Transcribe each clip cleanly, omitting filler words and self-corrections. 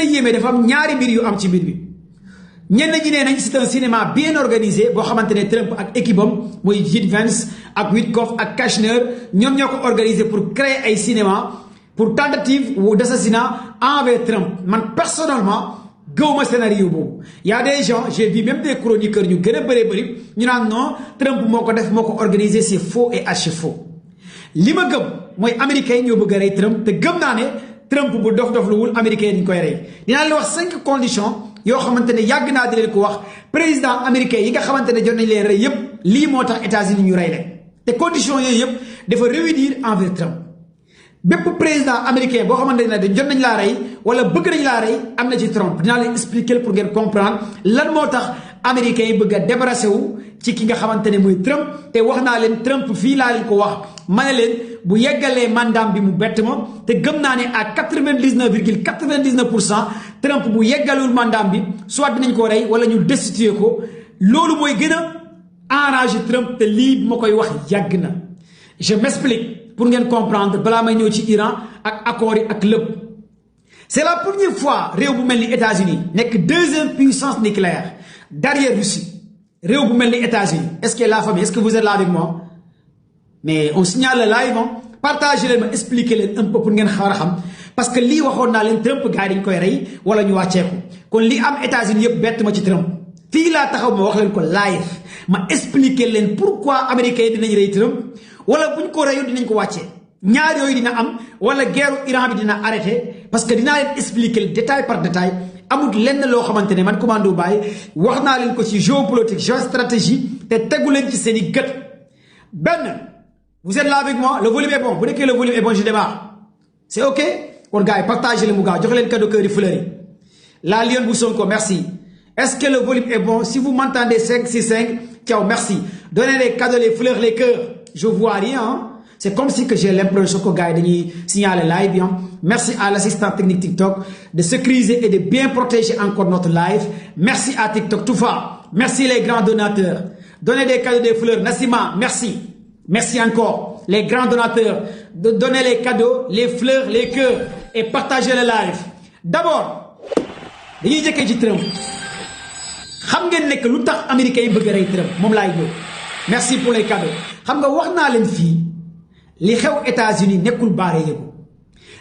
yéeme dafa am ñaari mbir yu am ci mbir bi ñenn ñi nee nañ c'est un cinéma bien organisé boo xamante ne Trump ak équipe am mooy J.D. Vance ak Witkoff ak Kushner ñoom ñoo ko organisé pour créer ay cinéma pour tentative d'assassinat envers Trump. Man personnellement gëwuma scénario boobu y a des gens j'ai vu même des chroniqueurs ñu gën a bëri ñu naan non Trump moo ko def moo ko organisé c'est faux et archi faux. li ma gëm mooy américains yi ñoo bëgg a rey Trump te gëm naa ne Trump bu dof-dofluwul américains yi dañu koy rey dinaa la wax 5 conditions yoo xamante ne yàgg naa di leen ko wax président américain yi nga xamante ne jot nañ leen rey yépp lii moo tax États-Unis ñu rey leen te conditions yooyu yépp dafa réunir envers Trump bépp président américain boo xamante ne dañ jot nañ laa rey wala bëgg nañ laa rey am na ci Trump dinaa leen expliquer pour ngeen comprendre lan moo tax américains yi bëgg a débarrassé wu ci ki nga xamante ne mooy Trump te wax naa leen Trump fii laa leen ko wax ma ne leen bu yeggalee mandaam bi mu bett ma te gëm naa ne à 99,99% Trump bu yeggalul mandaam bi soit dinañ ko rey wala ñu destituer ko loolu mooy gën a arranger Trump te lii bu ma koy wax yàgg na je m'explique pour ngeen comprendre balaa may ñëw ci Iran ak accords yi ak lépp c'est la première fois réew bu mel ni États-Unis nekk deuxième puissance nucléaire derrière Russie réew bu mel ni États-Unis est-ce que la famille est-ce que vous êtes là avec moi mais on signale le live partagez leen ma expliquer leen un peu pour ngeen xaw a xam parce que lii waxoon naa leen Trump gars yi dañ koy rey wala ñu wàcceeku kon li am États-Unis yëpp bett ma ci Trump fii laa taxaw ma wax leen ko live ma expliquer leen pourquoi américains yi dinañ rey Trump wala buñ ko reyu dinañ ko wàccee ñaar yooyu dina am wala guerre Iran bi dina arrêté parce que dinaa leen expliquer détail par détail amul lenn loo xamante ne man Commando Baye wax naa leen ko ci géopolitique géostratégie te tegu leen ci seen i gët benn vous êtes là avec moi le volume est bon bu nekkee le volume est bon je démarre c'est ok kon gars yi partagez le mu gaaw joxe leen cadeau cœur yi fleurs yi la Lionne bu Sonko merci est-ce que le volume est bon si vous m'entendez 565 ciao merci donnez les cadeaux les fleurs les cœurs je vois rien hein? C'est comme si que j'ai l'impression que gars yi dañuy signaler live bi merci à l'assistant technique TikTok de sécuriser et de bien protéger encore notre live merci à TikTok Toufa merci les grands donateurs donnez des cadeaux des fleurs Nassima merci merci encore les grands donateurs de donner les cadeaux les fleurs les cœurs et partager le live d'abord dañuy jëkkee ci Trump xam ngeen nekk lu tax américains yi bëgg a rey Trump moom laay ñëw merci pour les cadeaux xam nga wax naa leen fii li xew États-Unis nekkul baare yëgu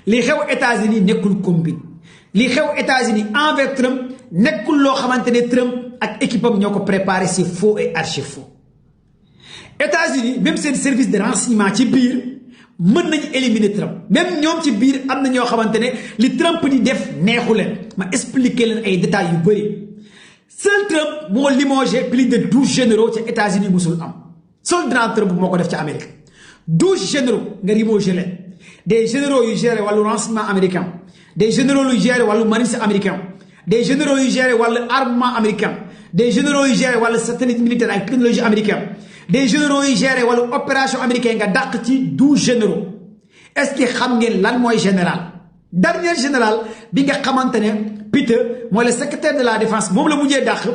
li xew États-Unis nekkul combine li xew États-Unis envers Trump nekkul loo xamante ne Trump ak équipe am ñoo ko préparé c'est faux et archi faux États-Unis même seen service de renseignement ci biir mën nañu éliminer Trump même ñoom ci biir am na ñoo xamante ne li Trump di def neexu leen ma expliquer leen ay détails yu bëri seul Trump moo limogé plus de 12 généraux ca États-Unis musul am seul Donald Trump moo ko def ca Amérique 12 généraux nga limogé leen des généraux yu géré wàllu renseignement américain des généraux yu géré wàllu marine américain des généraux yu géré wàllu armement américain des généraux yu géré wàllu satellite militaire ak technologie américaine des généraux yu géré wàllu opération américaine nga dàq ci 12 généraux est-ce que xam ngeen lan mooy général dernier général bi nga xamante ne Peter mooy le secrétaire de la défense moom la mujjee dàq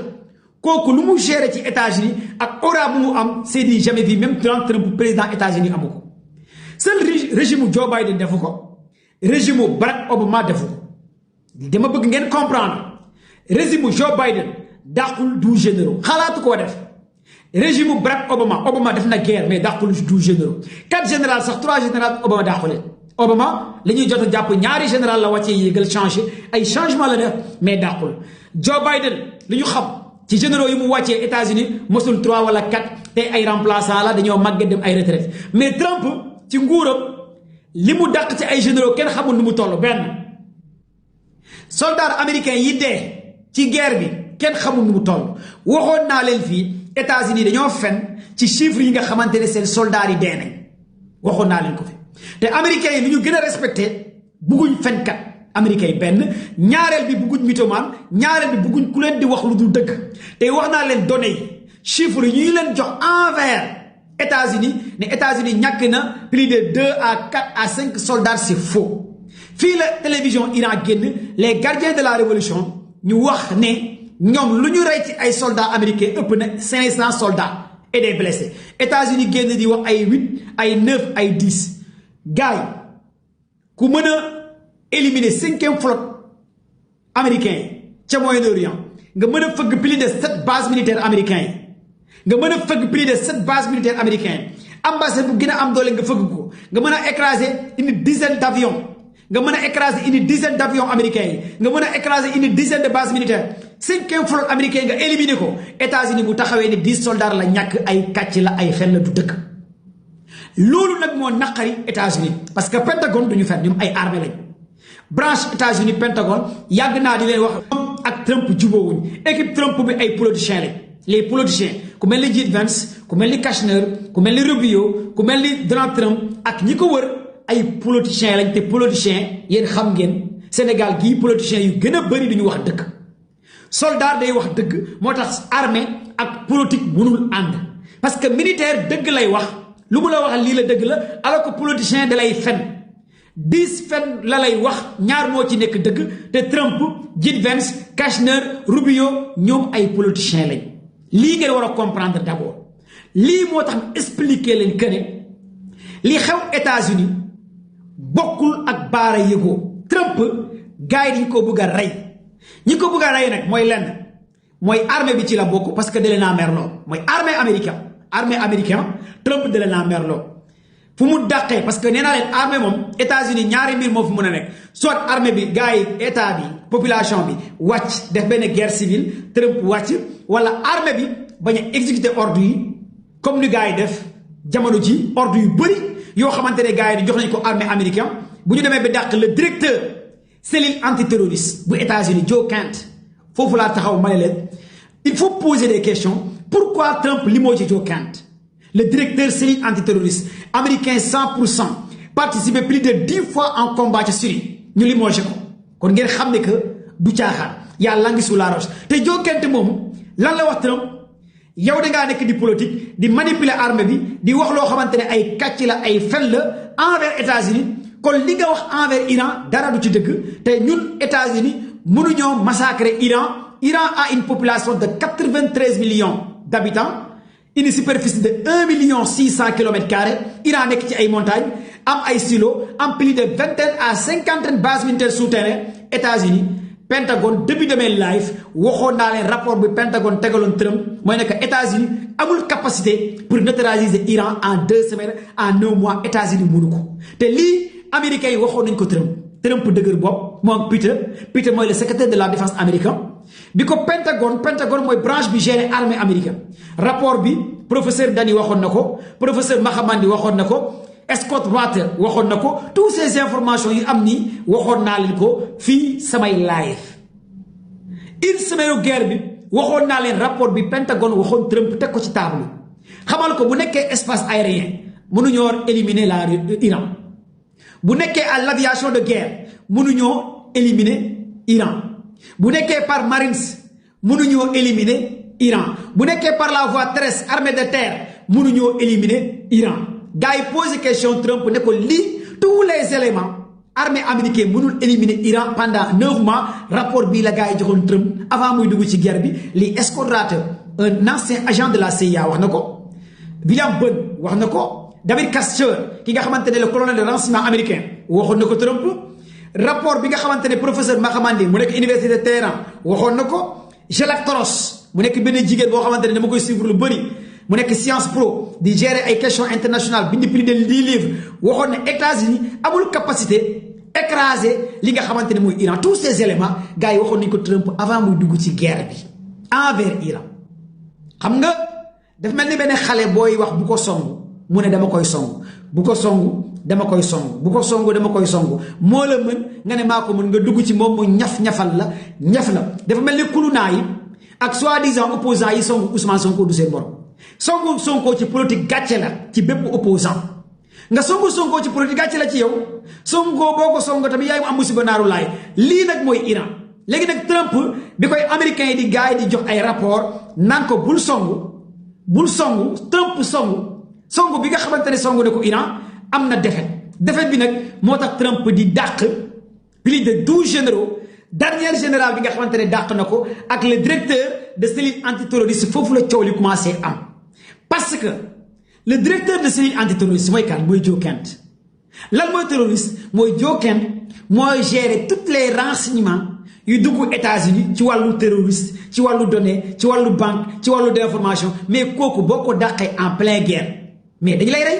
kooku lu mu géré ci États-Unis ak aura bu mu am c'est dit jamais vu même Donald Trump président États-Unis amu ko seul régime Joe Biden defu ko régime Barack Obama defu ko dama bëgg ngeen comprendre régime Joe Biden dàqul 12 généraux xalaatu koo def régime Barack Obama def na guerre mais dàqul 12 généraux 4 général sax 3 général Obama dàquleen Obama la ñuy jot a jàpp ñaari général la wàccee yéegal changé ay changement la def mais dàqul Joe Biden li ñu xam ci généraux yi mu wàccee États-Unis mosul 3 wala 4 te ay remplaçant la dañoo màgget dem ay retraite mais Trump ci nguuram li mu dàq ci ay généraux kenn xamul nu mu toll benn soldats américains yi dee ci guerre bi kenn xamul nu mu toll waxoon naa leen fii États-Unis dañoo fen ci chiffres yi nga xamante ne seen soldats yi dee nañ waxoon naa leen ko fi te américains yi lu ñu gën a respecté bugguñ fenkat américains yi benn ñaareel bi bugguñ mythomane ñaareel bi bugguñ ku leen di wax lu dul dëgg te wax naa leen données yi chiffres yi ñuy leen jox envers États-Unis ne États-Unis ñàkk na plus de 2 à 4 à 5 soldats c'est faux fii la télévision Iran génn les gardiens de la révolution ñu wax ne ñoom lu ñu rey ci ay soldats américains ëpp na 500 soldats et des blessés États-Unis génn di wax ay 8 ay 9 ay 10 gars yi ku mën a éliminer 5e flotte américains yi ca Moyen-Orient nga mën a fëgg plus de 7 bases militaires américains yi nga mën a fëgg plus de 7 bases militaires américains yi ambassade bu gën a am doole nga fëgg ko nga mën a écraser une dizaine d'avions nga mën a écraser une dizaine d'avions américains yi nga mën a écraser une dizaine de bases militaires 5e flotte américain nga éliminer ko États-Unis bu taxawee ni 10 soldats la ñàkk ay kàcc la ay fen la du dëkk loolu nag moo naqari États-Unis parce que Pentagone duñu fen ñoom ay armée lañ branche États-Unis Pentagone yàgg naa di leen wax moom ak Trump jubóowuñ équipe Trump bi ay politiciens lañ les politiciens ku mel ni JD Vance ku mel ni Kushner ku mel ni Rubio ku mel ni Donald Trump ak ñi ko wër ay politiciens lañ te politiciens yéen xam ngeen Sénégal gii politiciens yu gën a bëri duñu wax dëgg soldat day wax dëgg moo tax armée ak politique mënul ànd parce que militaire dëgg lay wax lu mu la wax lii la dëgg la alors que politicien da lay fen 10 fen la lay wax ñaar moo ci nekk dëgg te Trump JD Vance Kushner Rubio ñoom ay politiciens lañ lii ngeen war a comprendre d'abord lii moo tax expliquer leen que ne li xew États-Unis bokkul ak baara yëgoo Trump gars yi dañ ko bëgg a rey ñi ko bëgg a rey nag mooy lenn mooy armée bi ci la bokk parce que da leen a merloo mooy armée américaine Trump da leen a merloo fu mu dàqee parce que nee naa leen armée moom États-Unis ñaari mbir moo fi mën a nekk soit armée bi gars yi état bi population bi wàcc def benn guerre civile Trump wàcc wala armée bi bañ a exécuter ordre yi comme ni gars yi def jamono ji ordre yu bëri yoo xamante ne gars yi di jox nañ ko armée américaine bu ñu demee ba dàq le directeur cellule antiterroriste bu États-Unis Joe Kent foofu laa taxaw ma ne leen il faut poser des questions pourquoi Trump limoge Joe Kent le directeur cellule antiterroriste américain 100% participé plus de 10 fois en combat ci Syrie ñu limoge ko kon ngeen xam ne que du caaxaan y'a l'anguille sous la roche te Joe Kent moomu lan la wax Trump yow da ngaa nekk di politique di manipuler armée bi di wax loo xamante ne ay kàcc la ay fen la envers États-Unis kon li nga wax envers Iran dara du ci dëgg te ñun États-Unis mënuñoo massacrer Iran a une population de 93 millions d'habitants une superficie de 1,6 km². Iran nekk ci ay montagnes am ay silos am plus de 20 à 50 bases militaires souterraines États-Unis Pentagone début de mes live waxoon naa leen rapport bi Pentagone tegaloon Trump mooy ne que États-Unis amul capacité pour neutraliser Iran en 2 semaines en 1 mois États-Unis mënu ko te lii américains yi waxoon nañ ko Trump dëgër bopp moom Peter mooy le secrétaire de la défense américain bi ko Pentagone mooy branche bi géré armée américaine rapport bi professeur Dani waxoon na ko professeur Mahamandi waxoon na ko Scott Water waxoon na ko toutes ces informations yu am nii waxoon naa leen ko fii samay live une semaine guerre bi waxoon naa leen rapport bi Pentagone waxoon Trump teg ko ci table xamal ko bu nekkee espace aérien mënuñoo éliminer Iran bu nekkee à l'aviation de guerre mënuñoo éliminer Iran bu nekkee par marines mënuñoo éliminer Iran bu nekkee par la voie terrestre armée de terre mënuñoo éliminer Iran gars yi posé question Trump ne ko lii tous les éléments armée américaine mënul éliminer Iran pendant 9 mois rapport bii la gars yi joxoon Trump avant muy dugg ci guerre bi lii Scott Ratter un ancien agent de la CIA wax na ko William Burns wax na ko David Castor ki nga xamante ne le colonel de renseignement américain waxoon na ko Trump rapport bi nga xamante ne professeur Mahamandi mu nekk université de Téhéran waxoon na ko Jelak Toros mu nekk benn jigéen boo xamante ne dama koy suivre lu bëri mu nekk Sciences Po di gérer ay questions internationales bind plus de 10 livres waxoon ne États-Unis amul capacité écraser li nga xamante ne mooy Iran tous ces éléments gars yi waxoon nañu ko Trump avant muy dugg ci guerre bi envers Iran xam nga daf mel ni benn xale booy wax bu ko song mu ne dama koy song bu ko song dama koy song bu ko song dama koy song moo la mën nga ne maa ko mën nga dugg ci moom mu ñaf-ñafal la ñaf la dafa mel ni kulunaa yi ak soi-disant opposants yi song Ousmane Sonko du seen borom songu Sonko ci politique gàcce la ci bépp opposant nga songu Sonko ci politique gàcce la ci yow Sonko boo ko songo tamit yaay mu am musiba naaru laay lii nag mooy Iran léegi nag Trump bi koy américains yi di gars yi di jox ay rapport naan ko bul songu Trump songu bi nga xamante ne songu ne ko Iran am na défaite bi nag moo tax Trump di dàq plus de 12 généraux dernier général bi nga xamante ne dàq na ko ak le directeur de cellule antiterroriste foofu la coow li commencé am parce que le directeur de cellule antiterroriste mooy kan mooy Joe Kent lan mooy terroriste mooy Joe Kent mooy gérer tous les renseignements yu dugg États-Unis ci wàllu terroriste ci wàllu données ci wàllu banque ci wàllu d'information mais kooku boo ko dàqee en pleine guerre mais dañu lay rey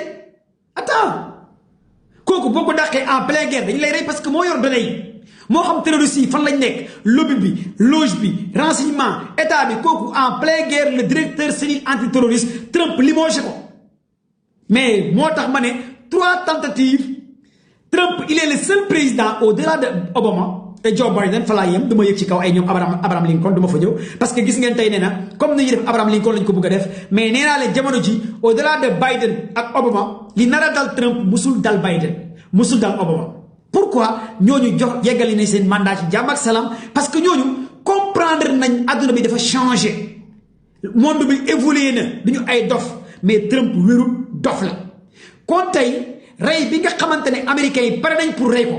attends kooku boo ko dàqee en pleine guerre dañu lay rey parce que moo yor données yi moo xam terroriste yi fan lañ nekk lobby bi loge bi renseignement état bi kooku en pleine guerre le directeur cellule antiterroriste Trump limogé ko mais moo tax ma ne 3 tentatives Trump il est le seul président au-delà de Obama et Joe Biden fa laa yem dama yëg ci kaw ay ñoom Abraham Lincoln duma fa ñëw parce que gis ngeen tey nee na comme ni ñuy def Abraham Lincoln lañ ko bëgg a def mais nee naa leen jamono ji au-delà de Biden ak Obama li nar a dal Trump musul dal Biden musul dal Obama pourquoi ñooñu jox yeggali nañ seen mandat ci jàmm ak salaam parce que ñooñu comprendre nañ adduna bi dafa changé monde bi évolué na duñu ay dof mais Trump wérul dof la kon tey rey bi nga xamante ne américains yi pare nañ pour rey ko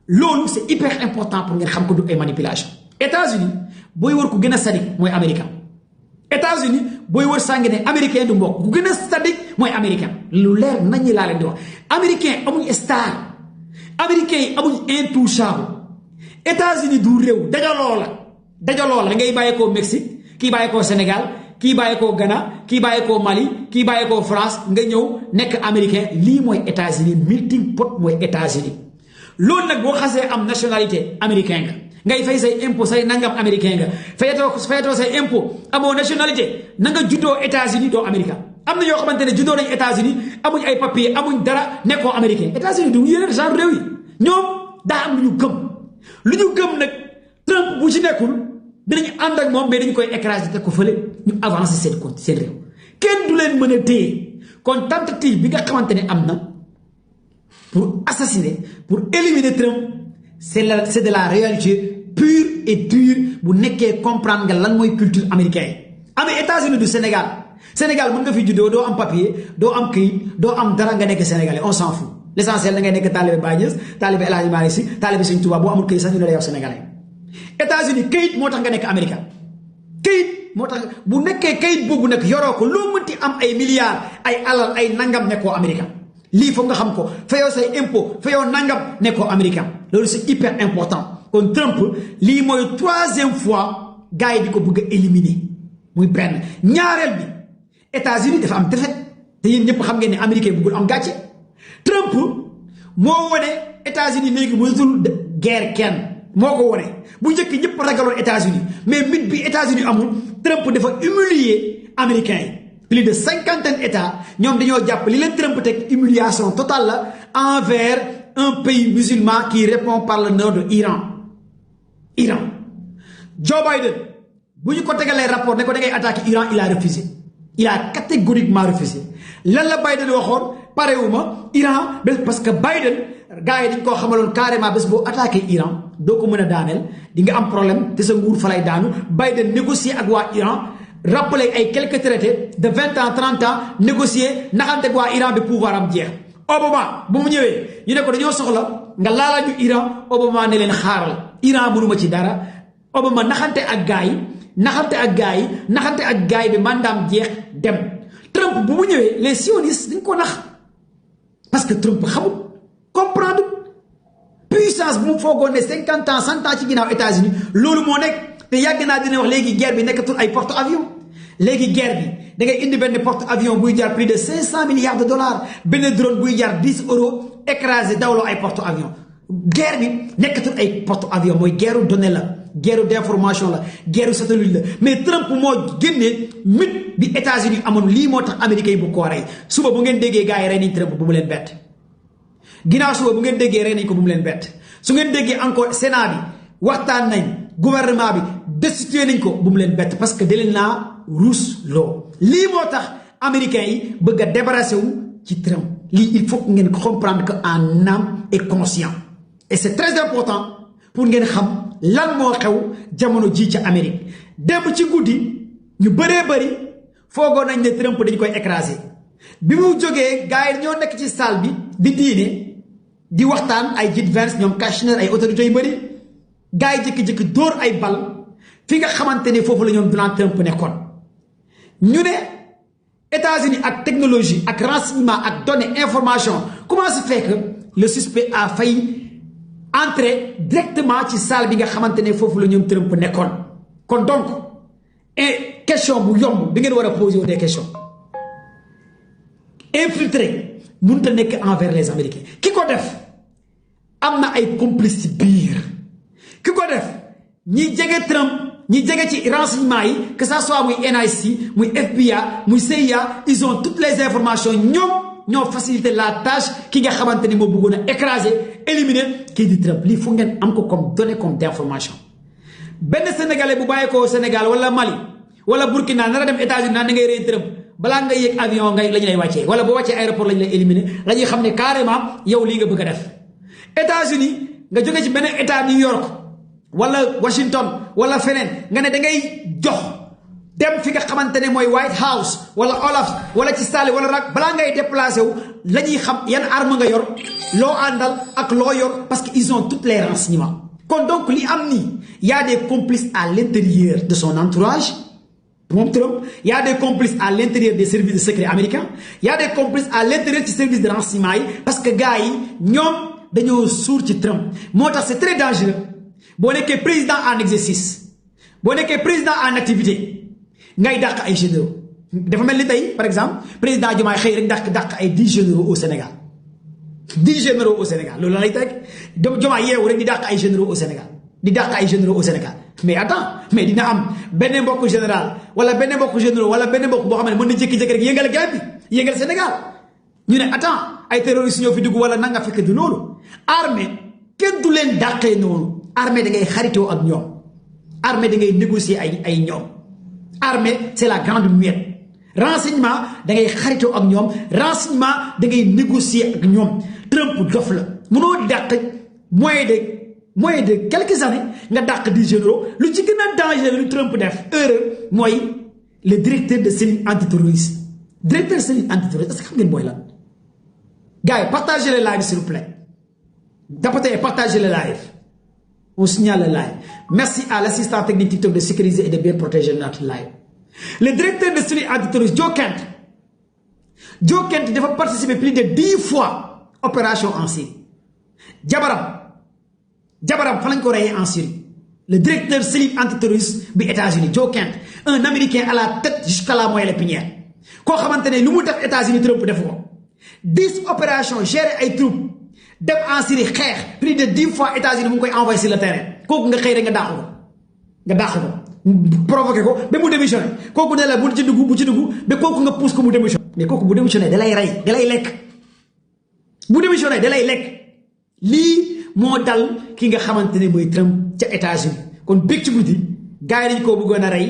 loolu c'est hyper important pour ngeen xam ko du ay manipulation États-Unis booy wër ku gën a sadique mooy américain États-Unis booy wër sàngi ne américain du mbokk ku gën a sadique mooy américain lu leer nañ ñi laa leen di wax américain amuñ star américains yi amuñ intouchable États-Unis du réew dajaloo la da ngay bàyyeekoo Mexique kii bàyyeekoo Sénégal kii bàyyeekoo Ghana kii bàyyeekoo Mali kii bàyyeekoo France nga ñëw nekk américain lii mooy États-Unis melting pot mooy États-Unis loolu nag boo xasee am nationalité américain nga ngay fay say impôt say nangam américain nga fayatoo say impôt amoo nationalité na nga juddoo États-Unis doo américain am na ñoo xamante ne juddoo nañ États-Unis amuñ ay papier amuñ dara nekkoo américain États-Unis du yeneen genre réew yi ñoom daa am lu ñu gëm nag Trump bu ci nekkul dinañ ànd ak moom mais dañu koy écraser te ko fële ñu avancer seen réew kenn du leen mën a téye kon tentative bi nga xamante ne am na pour assassiner pour éliminer Trump c'est de la réalité pure et dure bu nekkee comprendre nga lan mooy culture américaine amee États-Unis du Sénégal mën nga fi juddoo doo am papier doo am këyit doo am dara nga nekk sénégalais on s'en fout l'essentiel da ngay nekk taalibe Baye Niass taalibe El Hadji Malick Sy taalibe Sëñ Touba boo amul këyit sax ñu ne la yow sénégalais États-Unis këyit moo tax nga nekk américain këyit moo tax bu nekkee këyit boobu nag yoroo ko loo mënti am ay milliards ay alal ay nangam nekkoo américain lii foog nga xam ko fayoo say impôt fayoo nangam nekkoo américain loolu c'est hyper important kon Trump lii mooy 3e fois gars yi di ko bëgg a éliminer muy benn ñaareel bi États-Unis dafa am défaite te yéen ñëpp xam ngeen ne américain bëggul am gàcce Trump moo wone États-Unis léegi mënatul guerre kenn moo ko wone bu njëkk ñëpp ragaloon États-Unis mais mit bi États-Unis amul Trump dafa humilier américains yi plus de 50 États ñoom dañoo jàpp li leen Trump teg humiliation totale la envers un pays musulman qui répond par le nom de Iran Joe Biden bu ñu ko tegalee rapport ne ko da ngay attaquer Iran il a refusé il a catégoriquement refusé lan la Biden waxoon parewuma Iran parce que Biden gars yi dañ koo xamaloon carrément bés boo attaqué Iran doo ko mën a daaneel di nga am problème te sa nguur fa lay daanu Biden négocier ak waa Iran rappeler ay quelques traités de 20 ans 30 ans négocier naxante ak waa Iran bi pouvoir am jeex Obama bu mu ñëwee ñu ne ko dañoo soxla nga laala ñu Iran Obama ne leen xaaral Iran mënuma ci dara Obama naxante ak gars yi bi mandaam jeex dem Trump bu mu ñëwee les sionistes dañ ko nax parce que Trump xamul comprendre puissance bu mu foogoon ne 50 ans 100 ans ci ginnaaw États-Unis loolu moo nekk te yàgg naa dina wax léegi guerre bi nekkatul ay porte avion léegi guerre bi da ngay indi benn porte avion buy jar plus de 500 milliards de dollars benn drone buy jar 10 euros écrasé dawloo ay porte avion guerre bi nekkatul ay porte avion mooy guerre donnée la guerre d'information la guerre satellite la mais Trump moo génnee mit bi États-Unis amoon lii moo tax américains yi bu ko rey suba bu ngeen déggee gars yi rey nañ Trump bu mu leen bett ginnaaw suba bu ngeen déggee rey nañ ko bu mu leen bett su ngeen déggee encore Sénat bi waxtaan nañ gouvernement bi destitué nañ ko bu mu leen bett parce que da leen naa ruus loo lii moo tax américains yi bëgg a débarrasser wu ci Trump lii il faut ngeen comprendre que en âme et conscience et c'est très important pour ngeen xam lan moo xew jamono ji ca Amérique démb ci guddi ñu bëree bëri foogoon nañ ne Trump dañ koy écraser bi mu jógee gars yi ñoo nekk ci salle bi di diine di waxtaan ay J.D. Vance ñoom Kushner ay autorités yu bëri gars yi jékki-jékki dóor ay bal fi nga xamante ne foofu la ñoom Donald Trump nekkoon ñu ne États-Unis ak technologie ak renseignement ak données information comment se fait que le suspect a failli entrer directement ci salle bi nga xamante ne foofu la ñoom Trump nekkoon kon donc et question bu yomb bi ngeen war a poser des questions infiltré mënut a nekk envers les Américains ki ko def am na ay complices ci biir ki ko def ñi jege Trump ñi jege ci renseignement yi que ça soit muy NIC muy FBI muy CIA ils ont toutes les informations ñoo facilité la tâche ki nga xamante ni moo bëggoon a écraser éliminer kii di Trump lii fu ngeen am ko comme données comme d'information benn sénégalais bu bàyyi ko Sénégal wala Mali wala Burkina nar a dem États-Unis naan da ngay rey Trump balaa nga yéeg avion ngay lañu lay wàccee wala boo wàccee aéroport lañu lay éliminer la ñuy xam ne carrément yow lii nga bëgg a def États-Unis nga jóge ci beneen état New York wala Washington wala feneen nga ne da ngay jox dem fi nga xamante ne mooy White House wala Olaf wala ci salle wala rak balaa ngay déplacé wu la ñuy xam yan arme nga yor loo àndal ak loo yor parce que ils ont toutes les renseignements kon donc li am nii y a des complices à l'intérieur de son entourage moom Trump y a des complices à l'intérieur des services de secret américains y a des complices à l'intérieur ci service de renseignement yi parce que gars yi ñoom dañoo suur ci Trump moo tax c'est très dangereux boo nekkee président en exercice boo nekkee président en activité ngay dàq ay généraux dafa mel ni tey par exemple président Diomaye xëy rek dàq ay 10 généraux au Sénégal 10 généraux au Sénégal loolu la lay teg Diomaye yeewu rek di dàq ay généraux au Sénégal di dàq ay généraux au Sénégal mais attends mais dina am benn mbokku général wala benn mbokku généraux wala benn mbokk boo xam ne mën na jékki-jékki rek yëngal gaay bi yëngal Sénégal ñu ne attends ay terroristes ñoo fi dugg wala nanga fekk du loolu armée kenn du leen dàqee noonu armée da ngay xaritoo ak ñoom armée da ngay négocier ay ñoom armée c'est la grande muette renseignement da ngay xaritoo ak ñoom renseignement da ngay négocier ak ñoom Trump dof la mënoo dàq moins de quelques années nga dàq 10 généraux lu ci gën a dangereux lu Trump def erreur mooy le directeur de cellule antiterroriste directeur de cellule antiterroriste est-ce que xam ngeen mooy lan gars yi partagez le live s'il vous plaît d'apporter et partagez le live on signale le live merci à l'assistant technique TikTok de sécuriser et de bien protéger notre live le directeur de cellule antiterroriste Joe Kent dafa participer plus de 10 fois opération en Syrie jabaram fa lañ ko reyee en Syrie le directeur cellule antiterroriste bi États-Unis Joe Kent un Américain à la tête jusqu'à la moelle épinière koo xamante ne lu mu def États-Unis Trump def ko 10 opérations gérer ay troupes dem en Syrie xeex plus de 10 fois États-Unis mu ngi koy envoyé sur le terrain kooku nga xëy rek nga dàq ko provoqué ko ba mu démissionné kooku ne la bu ci dugg ba kooku nga pousse ko mu démissionné mais kooku bu démissionné da lay rey da lay lekk bu démissionné da lay lekk lii moo dal ki nga xamante ne mooy Trump ca États-Unis kon bég ci guddi gars yi dañu koo bëggoon a rey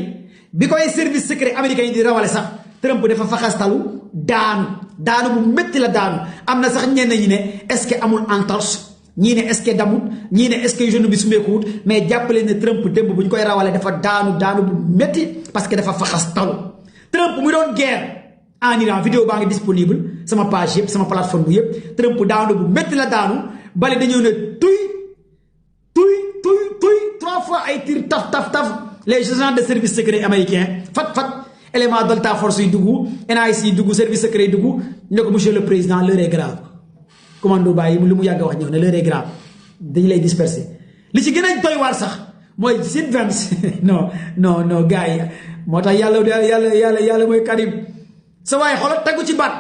bi koy service secret américain yi di rawale sax Trump dafa faxastalu daanu bu métti la daanu am na sax ñenn ñi ne est-ce que amul entorse ñii ne est-ce que damut ñii ne est-ce que genou bi sumeekuwut mais jàppale ne Trump démb bu ñu koy rawale dafa daanu bu métti parce que dafa faxastalu Trump mu doon guerre en Iran vidéo baa ngi disponible sama page yëpp sama plateforme bi yëpp Trump daanu bu métti la daanu bale dañoo ne tuy 3 fois ay tir taf les agents de service secret américain fat élément Delta Force yi dugg NIC yi dugg service secret yi dugg ne ko monsieur le président l'heure est grave commando bàyyi lu mu yàgg a wax ñëw ne l'heure est grave dañu lay disperser li ci gën a doy waar sax mooy Sid Vance non gars yi moo tax yàlla mooy Karim sa waaye xoolal tegu ci baat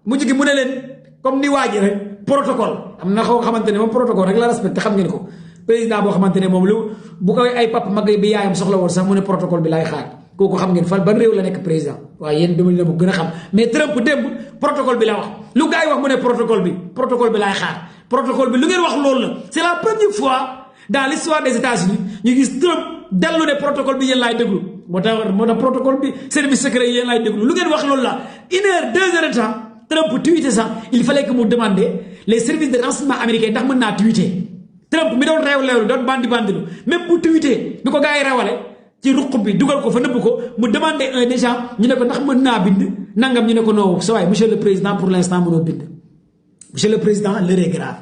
mu jóge mu ne leen comme ni waa ji rek protocole am na xaw xamante ne moom protocole rek la respecté xam ngeen ko président boo xamante ne moom lu bu koy ay papa mag bi yaayam soxla woon sax mu ne protocole bi laay xaar kooku xam ngeen fan ban réew la nekk président waaye yéen dama leen bu gën a xam mais Trump démb protocole bi la wax lu gars yi wax mu ne protocole bi laay xaar protocole bi lu ngeen wax loolu la c'est la première fois dans l'histoire des États-Unis ñu gis Trump dellu ne protocole bi yéen laay déglu moo tax protocole bi service secret yéen laay déglu lu ngeen wax loolu la 1 heure 2 heures de temps Trump tweeté sax il fallait que mu demander les services de renseignement américains ndax mën naa tweeté Trump mi doon réew doon bandi même bu tweeté bi ko gars yi rawale ci ruq bi dugal ko fa nëbb ko mu demandé un échange ñu ne ko ndax mën naa bind nangam ñu ne ko non sa waay monsieur le président pour l'instant mënoo bind monsieur le président l'heure est grave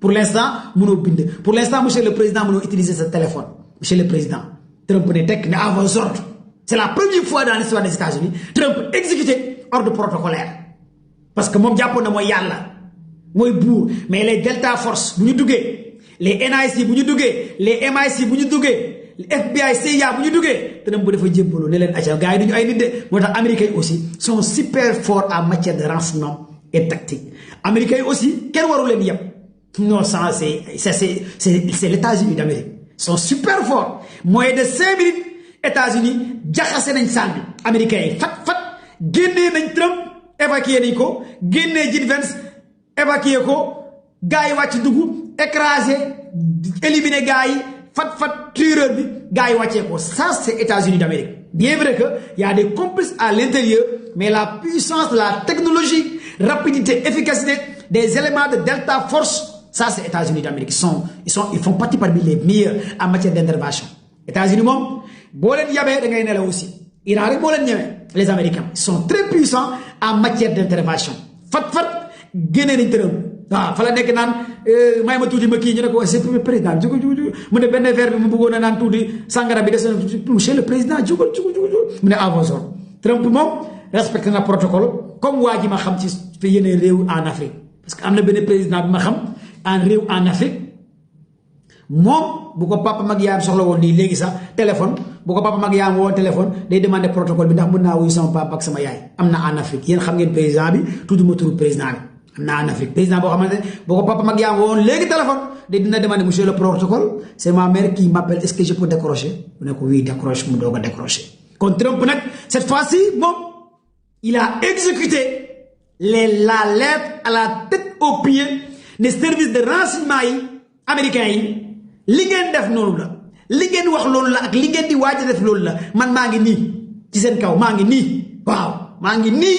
pour l'instant mënoo bind pour l'instant monsieur le président mënoo utiliser sa téléphone monsieur le président Trump ne tekk ne à vos ordres c'est la première fois dans l'histoire des États-Unis Trump exécuté ordre protocolaire parce que moom jàppoon na mooy yàlla mooy buur mais les Delta Force bu ñu duggee les NIC bu ñu duggee les MIC bu ñu duggee FBI CIA bu ñu duggee Trump bu dafa jébbaloo ne leen acca gars yi duñu ay nit de moo tax américains yi aussi sont super forts en matière de renseignement et tactique américains yi aussi kenn waru leen yem non ça c'est l'États-Unis d'Amérique sont super forts moins de 5 minutes États-Unis jaxase nañ salle bi américains yi fat génnee nañ Trump évacué nañ ko génnee JD Vance évacué ko gars yi wàcc dugg écrasé éliminé gars yi fat tueur bi gars yi wàccee ko ça c'est États-Unis d'Amérique bien vrai que y a des complices à l'intérieur mais la puissance la technologie rapidité efficacité des éléments de Delta Force ça c'est États-Unis d'Amérique ils font partie parmi les meilleurs en matière d'intervention États-Unis moom boo leen yabee da ngay nelaw aussi Iran rek moo leen ñëwee les Américains sont très puissants en matière d'intervention fat génnee nañ tërëm waaw fa la nekk naan may ma tuuti ma kii ñu ne ko c'est président jugu mu ne benn verre bi mu bëggoon a naan tuuti sangara bi des na monsieur le président jugal mu ne avance Trump moom respecté na protocole comme waa ji ma xam ci fi yeneen réew en Afrique parce que am na benn président bi ma xam en réew en Afrique moom bu ko papa mag yaayam soxla woon nii léegi sax téléphone bu ko papa mag yaayam woon téléphone day demander protocole bi ndax mën naa wuyu sama papa ak sama yaay am na en Afrique yéen xam ngeen président bi tudduma turu président bi am na en Afrique président boo xamante ne bu ko papa mag yaayam woon léegi téléphone day dina demander monsieur le protocole c'est ma mère qui m'appelle est-ce que je peux décrocher mu ne ko oui décroche mu doog a décrocher kon Trump nag cette fois-ci moom il a exécuté la lettre à la tête aux pieds des services de renseignement yi américains yi li ngeen def noonu la li ngeen wax loolu la ak li ngeen di waaj a def loolu la man maa ngi nii ci seen kaw maa ngi nii waaw maa ngi nii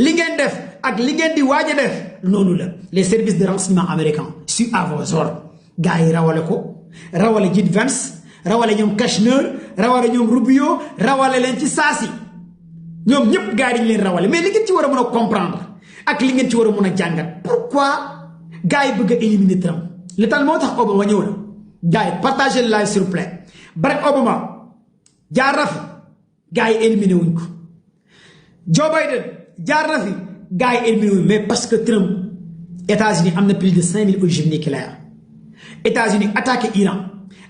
li ngeen def ak li ngeen di waaj a def noonu la les services de renseignement américains su à vos ordres gars yi rawale ko rawale JD Vance rawale ñoom Kushner rawale ñoom Rubio rawale leen ci saasi ñoom ñëpp gars yi dañu leen rawale mais li ngeen ci war a mën a comprendre ak li ngeen ci war a mën a jàngat pourquoi gars yi bëgg a éliminer Trump li tal moo tax Obama ñëw na gars yi partagez le live s'il vous plaît Barack Obama jaar na fi gars yi éliminé wuñ ko Joe Biden jaar na fi gars yi éliminé wuñ mais parce que Trump États-Unis am na plus de 5000 ogives nucléaires États-Unis attaqué Iran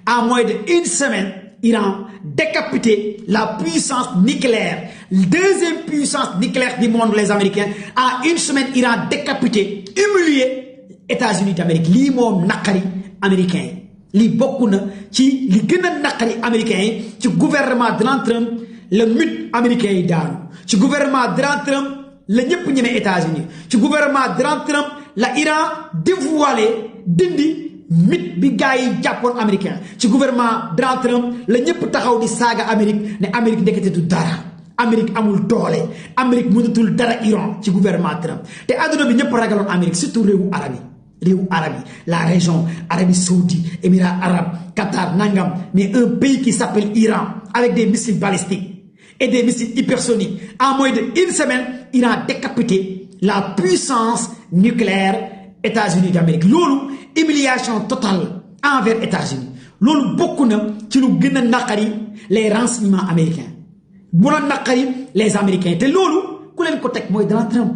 en moins de une semaine Iran décapité la puissance nucléaire deuxième puissance nucléaire du monde les Américains en une semaine Iran décapité humilié États-Unis d'Amérique lii moom naqari américains yi lii bokk na ci li gën a naqari américains yi ci gouvernement Donald Trump la mythe américains yi daanu ci gouvernement Donald Trump la ñëpp ñeme États-Unis ci gouvernement Donald Trump la Iran dévoilé dindi mythe bi gars yi jàppoon américain ci gouvernement Donald Trump la ñëpp taxaw di saaga Amérique ne Amérique ndekete du dara Amérique amul doole Amérique mënatul dara Iran ci gouvernement Trump te àdduna bi ñëpp ragaloon Amérique surtout réewu arab yi la région Arabie Saoudite Émirats arabes Qatar nangam mais un pays qui s'appelle Iran avec des missiles balistiques et des missiles hypersoniques en moins de une semaine Iran décapité la puissance nucléaire États-Unis d'Amérique loolu humiliation totale envers États-Unis loolu bokk na ci lu gën a naqari les renseignements américains bu la naqari les Américains te loolu ku leen ko teg mooy Donald Trump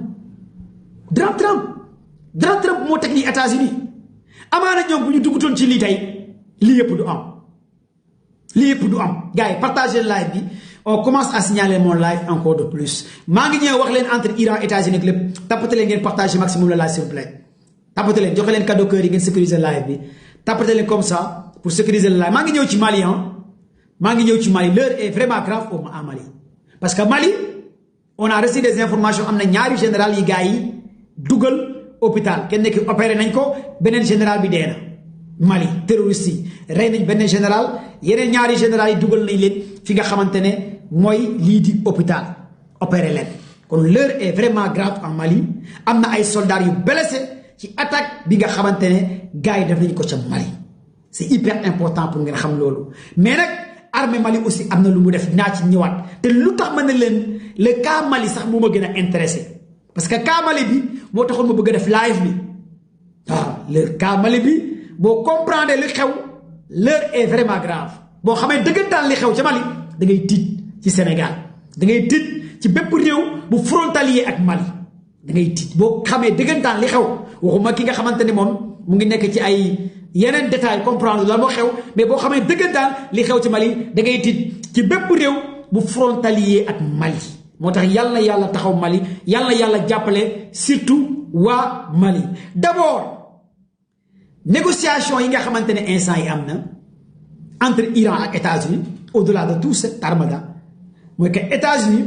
moo teg lii États-Unis amaana ñoom bu ñu duggutoon ci lii tey lii yëpp du am gars yi partagez live bi on commence à signaler mon live encore de plus maa ngi ñëw wax leen entre Iran États-Unis ak lépp tapote leen ngeen partager maximum le live s'il vous plaît tapote leen joxe leen cadeau cœur yi ngeen sécuriser live bi tapote leen comme ça pour sécuriser le live maa ngi ñëw ci Mali l'heure est vraiment grave à Mali parce que Mali on a reçu des informations am na ñaari général yi gars yi dugal hôpital kenn ki opéré nañ ko beneen général bi dee na Mali terroriste yi rey nañ beneen général yeneen ñaari général yi dugal nañ leen fi nga xamante ne mooy lii di hôpital opéré leen kon l'heure est vraiment grave en Mali am na ay soldats yu blessés ci attaque bi nga xamante ne gars yi def nañ ko ca Mali c'est hyper important pour ngeen xam loolu mais nag armée Mali aussi am na lu mu def naa ci ñëwaat te lu tax ma ne leen le cas Mali sax moo ma gën a intéressé parce que cas Mali bi moo taxoon ma bëgg a def live bi waaw le cas Mali bi boo comprendre li xew l'heure est vraiment grave boo xamee dëggantaan li xew ca Mali da ngay tiit ci Sénégal da ngay tiit ci bépp réew bu frontalier ak Mali da ngay tiit boo xamee dëggantaan li xew waxuma ki nga xamante ni moom mu ngi nekk ci ay yeneen détail comprendre la moo xew mais boo xamee dëggantaan li xew ci Mali da ngay tiit ci bépp réew bu frontalier ak Mali moo tax yàlla na yàlla taxaw Mali yàlla na yàlla jàppale surtout waa Mali d'abord négociation yi nga xamante ne instant yi am na entre Iran ak États-Unis au-delà de tout cet armada mooy que États-Unis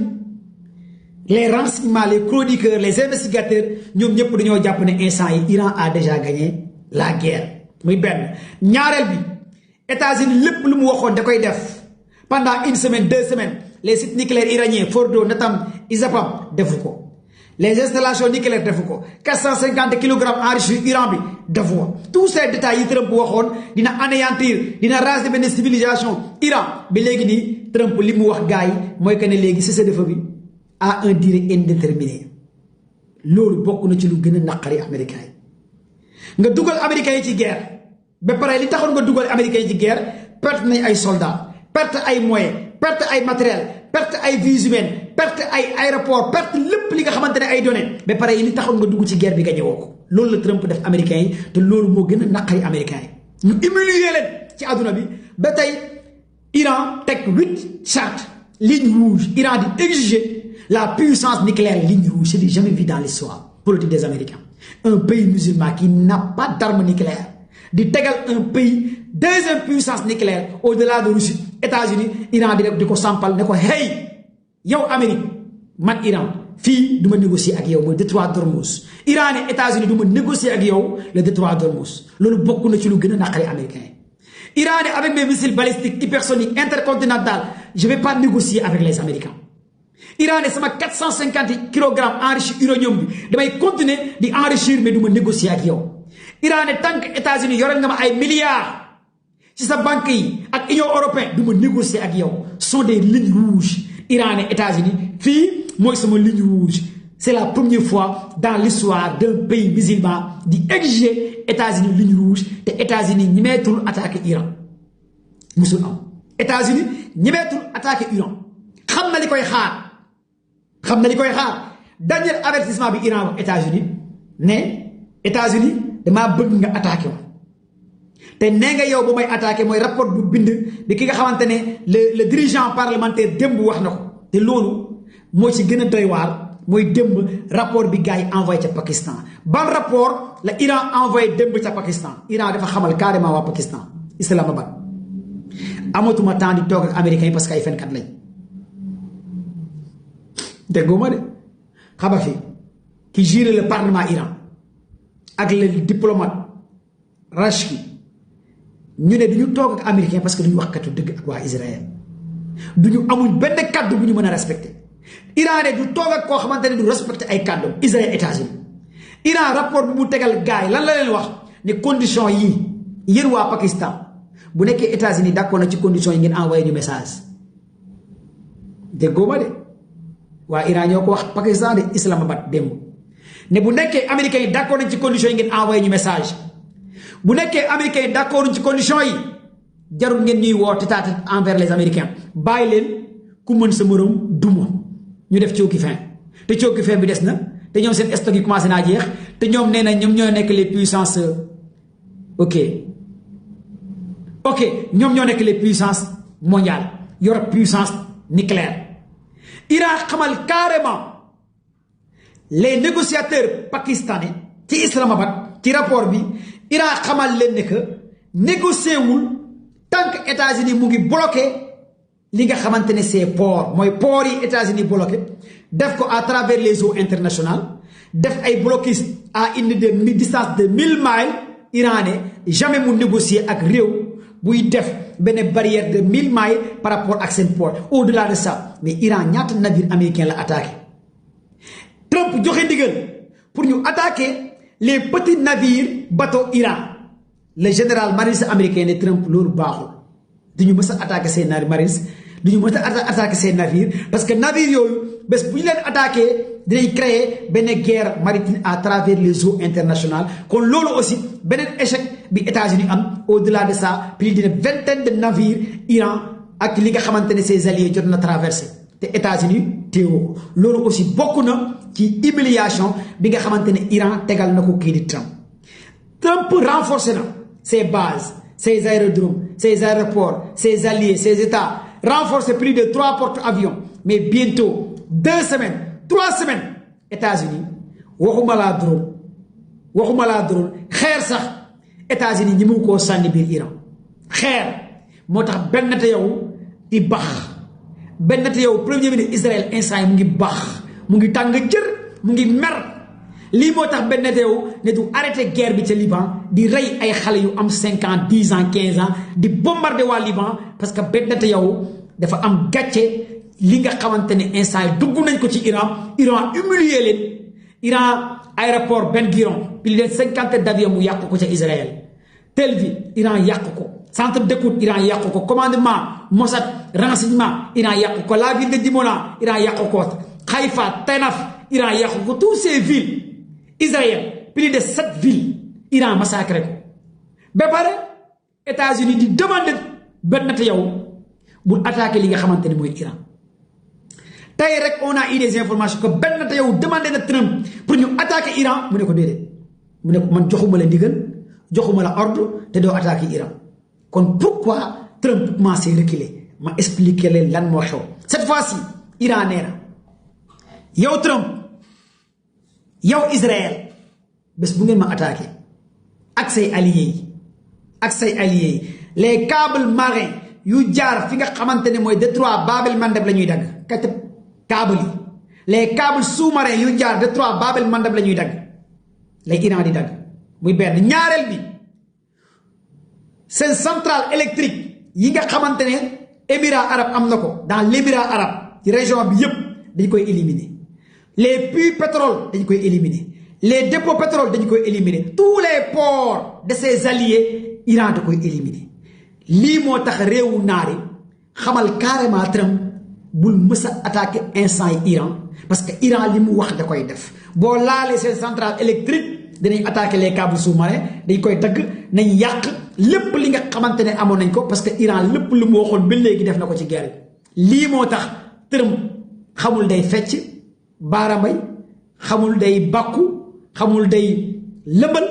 les renseignements les chroniqueurs les investigateurs ñoom ñëpp dañoo jàpp ne instant yi Iran a déjà gagné la guerre muy benn ñaareel bi États-Unis lépp lu mu waxoon da koy def pendant une semaine 2 semaines les sites nucléaires iraniens Fordo Natam Isapam defu ko les installations nucléaires defu ko 450 kilogrammes enrichis Iran bi defu ko tous ces détails yi Trump waxoon dina anéantir dina raser benn civilisation Iran bi léegi nii Trump li mu wax gars yi mooy que ne léegi cessez-le-feu bi à un durée indéterminée loolu bokk na ci lu gën a naqari américains yi nga dugal américains yi ci guerre ba pare li taxoon nga dugal américains yi ci guerre perte nañ ay soldats perte ay moyens perte ay matériel perte ay vies humaines perte ay aéroport perte lépp li nga xamante ne ay données ba pare li taxoon nga dugg ci guerre bi nga ñëwoo ko loolu la Trump def américains yi te loolu moo gën a naqari américains yi ñu humilier leen ci àdduna bi ba tey Iran teg 8 chartes ligne rouge Iran di exiger la puissance nucléaire ligne rouge c'est du jamais vu dans l'histoire politique des Américains un pays musulman qui n'a pas d'armes nucléaires di tegal un pays deuxième puissance nucléaire au-delà de Russie États-Unis Iran di ko sampal ne ko hey yow Amérique man Iran fii du ma négocier ak yow mooy détroit d'Ormuz Iran et États-Unis du ma négocier ak yow le détroit d'Ormuz loolu bokk na ci lu gën a naqari américain Iran avec mes missiles balistiques hypersoniques intercontinental je vais pas négocier avec les Américains Iran sama 450 kilogrammes enrichi uranium bi damay continuer di enrichir mais du ma négocier ak yow Iran tant que États-Unis yoreel nga ma ay milliards ci sa banque yi ak Union européenne du ma négocier ak yow sont des lignes rouges Iran et États-Unis fii mooy sama ligne rouge c'est la première fois dans l'histoire d'un pays musulman di exiger États-Unis ligne rouge te États-Unis ñemeetul attaquer Iran musul am États-Unis ñemeetul attaquer Iran xam na li koy xaar dernier avertissement bi Iran wax États-Unis ne États-Unis damaa bëgg nga attaqué ma te nee nga yow ba may attaqué mooy rapport bu bind bi ki nga xamante ne le dirigeant parlementaire démb wax na ko te loolu moo ci gën a doy waar mooy démb rapport bi gars yi envoyé ca Pakistan ban rapport la Iran envoyé démb ca Pakistan Iran dafa xamal carrément waa Pakistan Islamabad amatuma temps di toog ak américains yi parce que ay fenkat lañ déggoo ma de Kadhafi qui gère le parlement Iran ak le diplomate Rashki ñu ne duñu toog ak américain parce que duñu wax katu dëgg ak waa Israël duñu amuñ benn kàddu bu ñu mën a respecté Iran ne du toog ak koo xamante ne du respecté ay kàddu Israël États-Unis Iran rapport bi mu tegal gars yi lan la leen wax ne condition yii yéen waa Pakistan bu nekkee États-Unis d'accord na ci condition yi ngeen envoyé ñu message déggoo ma de waa Iran ñoo ko wax Pakistan de Islamabad démb ne bu nekkee américains yi d'accord nañ ci conditions yi ngeen envoyé ñu message bu nekkee américains yi d'accord nañ ci conditions yi jarul ngeen ñuy woo tête envers les américains bàyyi leen ku mën sa morom duma ñu def cooki fin te cooki fin bi des na te ñoom seen stock yi commencé naa jeex te ñoom nee na ñoom ñoo nekk les puissances ok ñoom ñoo nekk les puissances mondiales yor puissance nucléaire Iran xamal carrément les négociateurs pakistanais ci Islamabad ci rapport bi Iran xamal leen ne que négocier wul tant que États-Unis mu ngi bloqué li nga xamante ne c'est port mooy port yi États-Unis bloqué def ko à travers les eaux internationales def ay blocus à une distance de 1000 miles Iran ne jamais mu négocier ak réew buy def benn barrière de 1000 miles par rapport ak seen port au-delà de ça mais Iran ñaata navire américain la attaqué Trump joxe ndigal pour ñu attaquer les petits navires bateaux Iran le général marines américain ne Trump loolu baaxul du ñu mës a attaquer seen marines du ñu mës a attaquer seen navires parce que navires yooyu bés bu ñu leen attaqué dinañ créer benn guerre maritime à travers les eaux internationales kon loolu aussi beneen échec bi États-Unis am au-delà de ça plus d'une vingtaine de navires Iran ak li nga xamante ne ses alliés jot na traversé te États-Unis teewoo loolu aussi bokk na ci humiliation bi nga xamante ne Iran tegal na ko kii di Trump renforcé na ses bases, ses aérodromes, ses aéroports, ses alliés, ses États, renforcer plus de 3 porte-avions. Mais bientôt, 2 semaines, 3 semaines, États-Unis, waxuma laa drone, xeer sax États-Unis ñi mu ko sànni biir Iran xeer moo tax benn te yow di bax benn te yow premier ministre Israël instant yi mu ngi bax mu ngi tàng jër mu ngi mer lii moo tax benn te yow ne du arrêté guerre bi ca Liban di rey ay xale yu am 5 ans 10 ans 15 ans di bombarder waa Liban parce que benn te yow dafa am gàcce li nga xamante ne instant yi dugg nañ ko ci Iran humilier leen Iran aéroport Ben Gurion plus de 50 d'avions mu yàq ko ca Israël Tel Aviv Iran yàq ko centre d'écoute Iran yàq ko commandement Mossad renseignement Iran yàq ko la ville de Dimona Iran yàq ko Haïfa Taïf Iran yàq ko tous ces villes Israël plus de 7 villes Iran massacré ko ba pare États-Unis di demander benn te yow bu attaquer li nga xamante ne mooy Iran tey rek on a eu des informations que benn te yow demandé na Trump pour ñu attaquer Iran mu ne ko déedéet mu ne ko man joxuma la ndigal joxuma la ordre te doo attaquer Iran kon pourquoi Trump commencé reculer ma expliquer leen lan moo xew cette fois-ci Iran nee na yow Trump yow Israël bés bu ngeen ma attaqué ak say alliés yi les câbles marins yu jaar fi nga xamante ne mooy détroit Bab el-Mandeb la ñuy dagg câble yi les câbles sous-marins yu jaar détroit Bab el-Mandeb la ñuy dagg lay Iran di dagg muy benn ñaareel bi seen centrale électrique yi nga xamante ne émirat arabe am na ko dans l'émirat arabe ci région bi yépp dañ koy éliminer les puits pétrole dañ koy éliminer les dépôts pétrole dañ koy éliminer tous les ports de ses alliés Iran da koy éliminer lii moo tax réewu naari xamal carrément Trump bul mës a attaquer instant yi Iran parce que Iran li mu wax da koy def boo laalee seen centrale électrique dinañ attaquer les câbles sous-marins dañ koy dagg nañ yàq lépp li nga xamante ne amoon nañ ko parce que Iran lépp lu mu waxoon ba léegi def na ko ci guerre bi lii moo tax Trump xamul day fecc baarambay xamul day bàkku xamul day lëmbal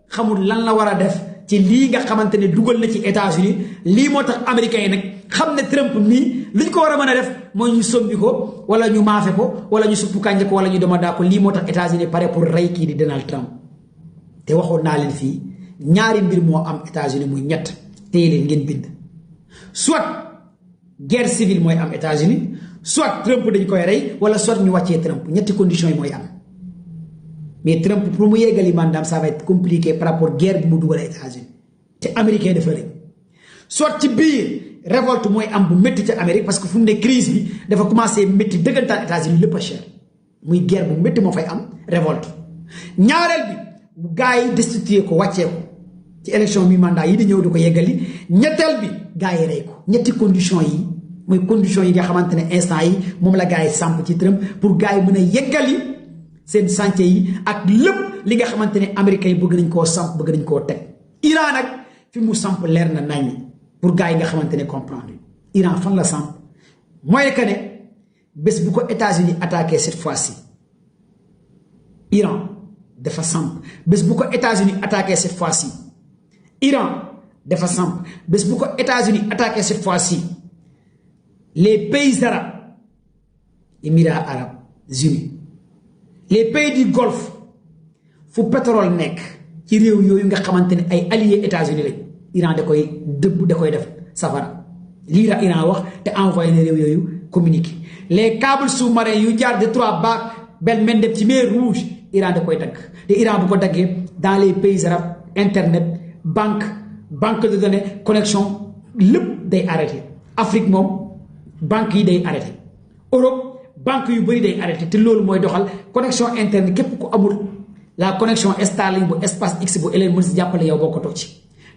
xamul lan la war a def ci lii nga xamante ne dugal na ci États-Unis lii moo tax américains yi nag xam ne Trump nii li ñu ko war a mën a def mooy ñu sombi ko wala ñu maafe ko wala ñu suppu kànja ko wala ñu demadaa ko lii moo tax États-Unis pare pour rey kii di Donald Trump te waxoon naa leen fii ñaari mbir moo am États-Unis muy ñett téye leen ngeen bind soit guerre civile mooy am États-Unis soit Trump dañ koy rey wala soit ñu wàccee Trump ñetti conditions yi mooy am mais Trump pour mu yeggali mandaam ça va être compliqué par rapport guerre bi mu dugal États-Unis te américain dafa rëy soit ci biir révolte mooy am bu métti ca Amérique parce que fu mu ne crise bi dafa commencé métti dëggantaan États-Unis lépp a cher muy guerre bu métti moo fay am révolte ñaareel bi bu gars yi destitué ko wàccee ko ci élection mi mandat yi di ñëw di ko yeggali ñetteel bi gars yi rey ko ñetti conditions yi mooy conditions yi nga xamante ne instant yi moom la gars yi samp ci Trump pour gars yi mën a yeggali seen chantier yi ak lépp li nga xamante ne américains yi bëgg nañ koo samp bëgg nañ koo teg Iran nag fi mu samp leer na nañ pour gars yi nga xamante ne comprendre Iran fan la samp mooy que ne bés bu ko États-Unis attaqué cette fois-ci Iran dafa samp bés bu ko États-Unis attaqué cette fois-ci Iran dafa samp bés bu ko États-Unis attaqué cette fois-ci les pays arabes Émirats arabes unis les pays du Golfe fu pétrole nekk ci réew yooyu nga xamante ne ay alliés États-Unis lañ Iran da koy dëbb da koy def safara lii la Iran wax te envoyé na réew yooyu communiqué les câbles sous-marins yu jaar détroit Bab el-Mandeb ci mer Rouge Iran da koy dagg te Iran bu ko daggee dans les pays arabes internet banque de données connexion lépp day arrêté Afrique moom banque yi day arrêté Europe banque yu bëri day arrêté te loolu mooy doxal connexion internet képp ku amul la connexion Starlink bu espace X bu Elon Musk jàppale yow bokkatoo ci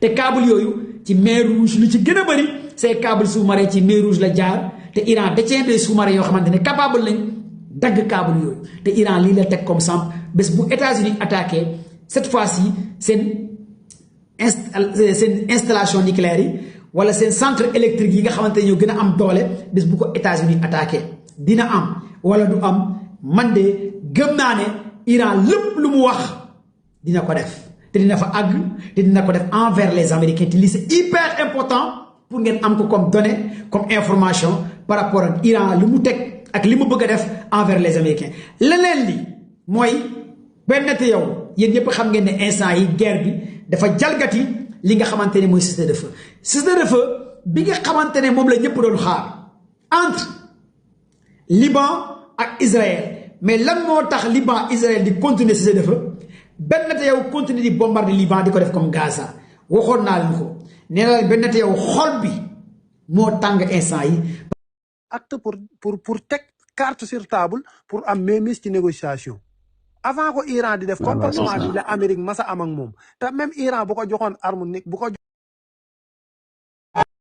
te câble yooyu ci mer Rouge lu ci gën a bëri ces câbles sous-marins ci mer Rouge la jaar te Iran détient des sous-marins yoo xamante ne capable lañ dagg câble yooyu te Iran lii la teg comme samp bés bu États-Unis attaqué cette fois-ci seen installation nucléaire yi wala seen centre électrique yi nga xamante ne ñoo gën a am doole bés bu ko États-Unis attaqué dina am wala du am man de gëm naa ne Iran lépp lu mu wax dina ko def te dina fa àgg te dina ko def envers les Américains te lii c'est hyper important pour ngeen am ko comme donnée comme information par rapport ak Iran lu mu teg ak li mu bëgg a def envers les Américains. leneen li mooy benn te yow yéen ñëpp xam ngeen ne instant yi guerre bi dafa jalgati li nga xamante ne mooy cessez-le-feu. cessez-le-feu bi nga xamante ne moom la ñëpp doon xaar entre Liban ak Israël mais lan moo tax Liban Israël di continuer cessez-le-feu benn te yow continuer di bombarder Liban di ko def comme Gaza waxoon naa leen ko nee naa leen benn te yow xol bi moo tàng instant yi. acte pour teg carte sur table pour am mainmise ci négociation avant ko Iran di def comportement bi la Amérique masa am ak moom te même Iran bu ko joxoon arme nik bu ko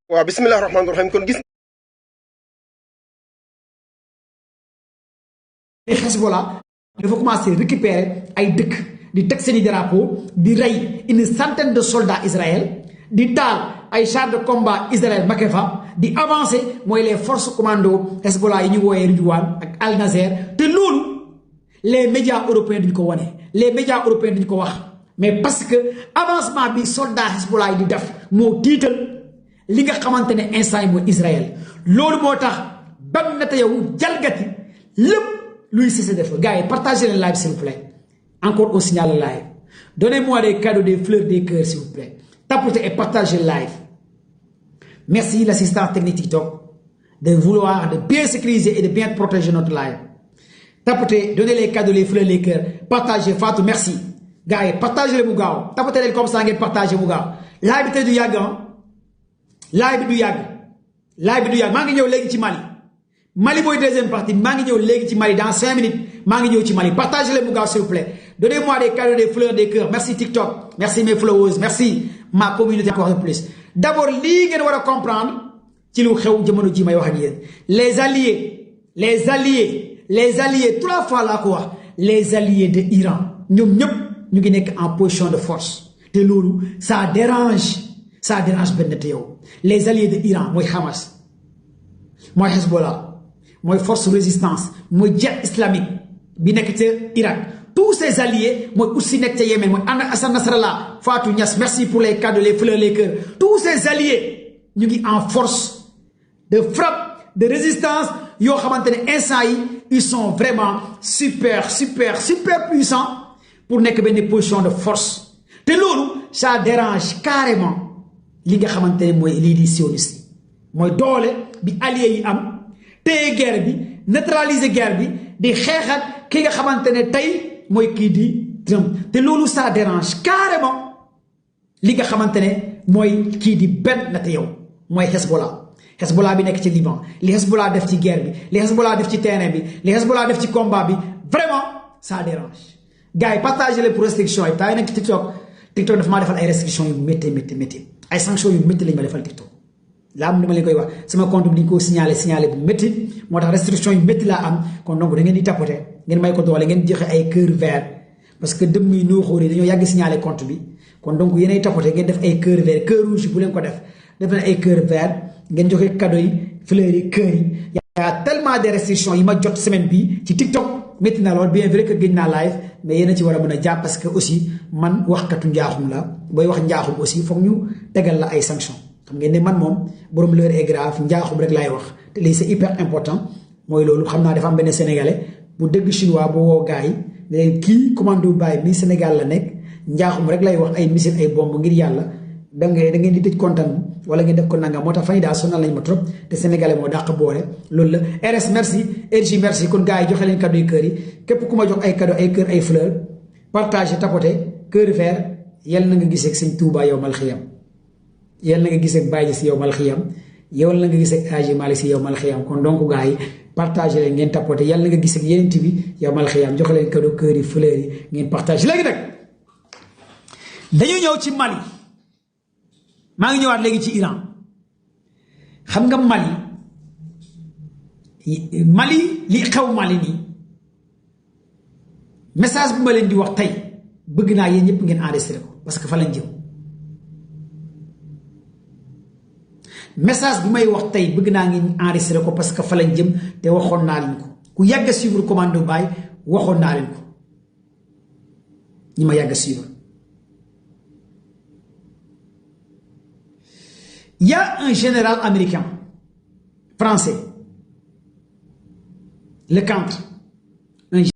waaw bismillahi rahmaani rahim kon gis Hezbollah dafa commencé récupérer ay dëkk di teg seeni drapeau di rey une centaine de soldats Israël di taal ay chars de combat Israël Makeva di avancer mooy les forces commando Hezbollah yi ñu wooyee Ridwan ak Al Nazer te loolu les médias européens duñ ko wane les médias européens duñ ko wax mais parce que avancement bi soldats Hezbollah yi di def moo tiital li nga xamante ne instant yi mooy Israël loolu moo tax ban na yow jalgati lépp luy cessez-le-feu gars yi partagez le live s'il vous plaît encore on signale le live donnez-moi des cadeaux des fleurs des cœurs s'il vous plaît tapotez et partagez le live. Merci l'assistant technique TikTok de vouloir de bien sécuriser et de bien protéger notre live. Tapotez, donnez les cadeaux, les fleurs, les cœurs. Partagez, Fatou, merci. Gars, partagez le Mougao. Tapotez les comme ça, partagez Mougao. Live est du Yagan. Live du Yag. Live du Yag. Mangi ñew légui ci Mali. Mali boy deuxième partie. Mangi ñew légui ci Mali dans 5 minutes. Mangi ñew ci Mali. Partagez les Mougao s'il vous plaît. Donnez-moi des cadeaux, des fleurs, des cœurs. Merci TikTok. Merci mes followers. Merci ma communauté encore de plus. D'abord, li ngeen wara comprendre ci lu xew jëmono ji may wax ak yeen. Les alliés 3 fois la ko wax. Les alliés de Iran. Ñom ñep ñu ngi nek en position de force. Té lolu ça dérange ben té yow. Les alliés de Iran moy Hamas. Moy Hezbollah, moy force résistance, moy Djihad islamique bi nek ci Irak. Tous ces alliés, moi aussi nek ci Yémen, moi Hassan Nasrallah, Fatou Niass, merci pour les cadeaux, les fleurs, les cœurs. Tous ces alliés, nous sommes en force de frappe, de résistance. Yo xamantene instant yi, ils sont vraiment super puissants pour nek ben position de force. Té lolu ça dérange carrément li nga xamantene moy li di sioniste. Moy doole bi alliés yi am, téye guerre bi, neutraliser guerre bi, di xéxat ki nga xamantene tay moy ki di Trump te lolu ça dérange carrément li nga xamantene moy ki di ben na te yow moy Hezbollah bi nek ci Liban li Hezbollah def ci guerre bi li Hezbollah def ci terrain bi li Hezbollah def ci combat bi vraiment ça dérange gars yi partagez les pour restriction yi tay nek TikTok dafa ma defal ay restrictions yu métti ay sanctions yu métti lañ ma defal TikTok la am dama leen koy wax sama compte bi dañ ko signaler bu métti motax restriction yu métti la am kon donc da ngeen di tapoter ngeen may ko doole ngeen joxe ay cœur vert parce que dem yi no xori dañu yag signaler compte bi kon donc yéenay tapoter ngeen def ay cœur vert cœur rouge bu leen ko def leen ay cœur vert ngeen joxe cadeau yi fleurs yi cœur yi y a tellement de restrictions yi ma jot semaine bi ci TikTok métti na lool bien vrai que gëj naa live mais yéen a ci war a mën a jàpp parce que aussi man waxkatu njaaxum la booy wax njaaxum aussi foog ñu tegal la ay sanctions xam ngeen ne man moom borom l'heure est grave njaaxum rek laay wax te lii c'est hyper important mooy loolu xam naa dafa am benn sénégalais bu dëgg chinois bu woo gars yi ne kii commando baay mi Sénégal la nekk njaaxum rek lay wax ay missile ay bomb ngir yàlla da ngeen di tëj kontaan wala ngeen def ko nanga moo tax fan yi daal sonal lañ ma trop te sénégalais moo dàq boole loolu la RS merci RJ merci kon gars yi joxe leen cadeau yi kër yi képp ku ma jox ay cadeau ay kër ay fleur partage tapoter cœur vert yal na nga gisee ak sëñ Touba yow mal xiyam yal na nga gisee ak Baye si yow mal xiyam yow na nga gisee ak Aji Malick si yow mal xiyam kon donc gars yi partage leen ngeen tapoter yal na nga gisee ak yeneen bi yow mal xiyam joxe leen cadeau kër yi fleur yi ngeen partage léegi nag dañu ñëw ci Mali maa ngi ñëwaat léegi ci Iran xam nga Mali li xew Mali nii message bi ma leen di wax tey bëgg naa yéen ñëpp ngeen enregistré ko parce que fa lañ jëm message bi may wax tey bëgg naa ngeen enregistré ko parce que fa lañ jëm te waxoon naa leen ko ku yàgg a suivre commando Baye waxoon naa leen ko ñi ma yàgg a suivre Il y a un général américain, français, le Cantre.